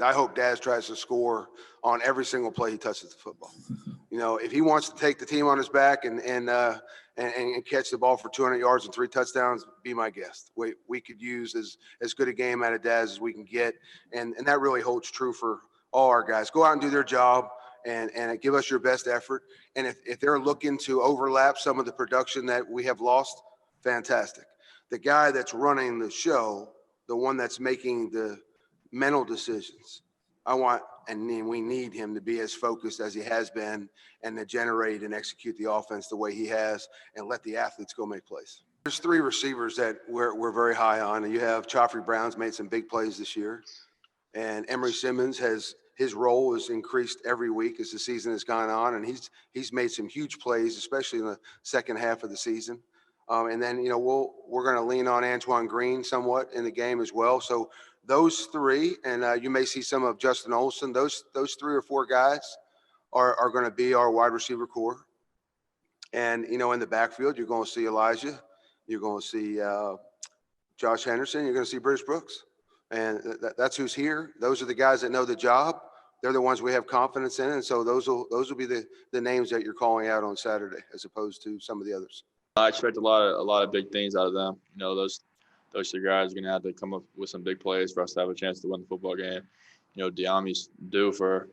I hope Daz tries to score on every single play he touches the football. You know, if he wants to take the team on his back and catch the ball for 200 yards and 3 touchdowns, be my guest. We could use as good a game out of Daz as we can get, and that really holds true for all our guys. Go out and do their job and give us your best effort. And if they're looking to overlap some of the production that we have lost, fantastic. The guy that's running the show, the one that's making the mental decisions, I want and we need him to be as focused as he has been and to generate and execute the offense the way he has and let the athletes go make plays. There's 3 receivers that we're very high on. And you have Joffrey Brown's made some big plays this year. And Emory Simmons his role has increased every week as the season has gone on. And he's made some huge plays, especially in the second half of the season. And then, you know, we're going to lean on Antoine Green somewhat in the game as well. So those 3, and you may see some of Justin Olson, those 3 or 4 guys are going to be our wide receiver core. And, you know, in the backfield, you're going to see Elijah. You're going to see Josh Henderson. You're going to see British Brooks. And that's who's here. Those are the guys that know the job. They're the ones we have confidence in. And so those will be the names that you're calling out on Saturday as opposed to some of the others. I expect a lot of big things out of them. You know, those 3 guys are going to have to come up with some big plays for us to have a chance to win the football game. You know, Diami's due for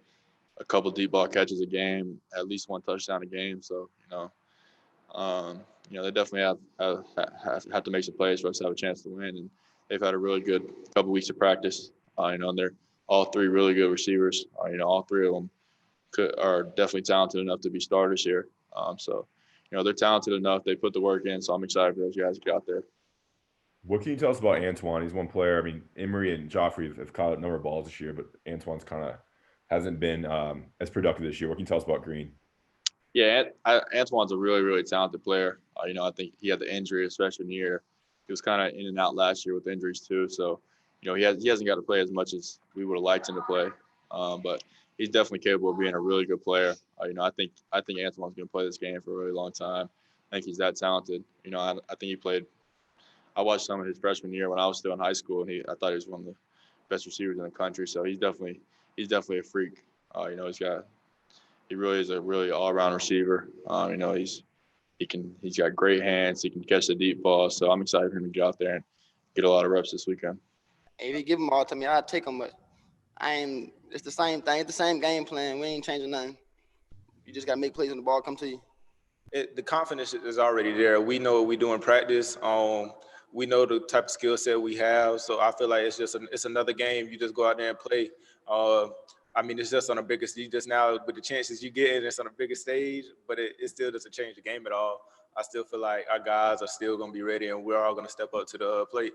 a couple deep ball catches a game, at least 1 touchdown a game. So, they definitely have to make some plays for us to have a chance to win. And they've had a really good couple weeks of practice. And they're all 3 really good receivers. All 3 of them are definitely talented enough to be starters here. They're talented enough. They put the work in, so I'm excited for those guys to get out there. What can you tell us about Antoine? He's one player. I mean, Emory and Joffrey have caught a number of balls this year, but Antoine's kind of hasn't been as productive this year. What can you tell us about Green? Yeah, Antoine's a really, really talented player. I think he had the injury his freshman year. He was kind of in and out last year with injuries too. So, he hasn't got to play as much as we would have liked him to play. But he's definitely capable of being a really good player. I think Antoine's going to play this game for a really long time. I think he's that talented. I think he played. I watched some of his freshman year when I was still in high school, and I thought he was one of the best receivers in the country. So he's definitely a freak. He really is a really all-around receiver. He's got great hands. He can catch the deep ball. So I'm excited for him to get out there and get a lot of reps this weekend. If you give them all to me, I'll take them. But it's the same thing. It's the same game plan. We ain't changing nothing. You just got to make plays when the ball come to you. The confidence is already there. We know what we do in practice. We know the type of skill set we have. So I feel like it's another game. You just go out there and play. It's just on a bigger stage. Just now with the chances you get, it's on a bigger stage, but it still doesn't change the game at all. I still feel like our guys are still going to be ready, and we're all going to step up to the plate.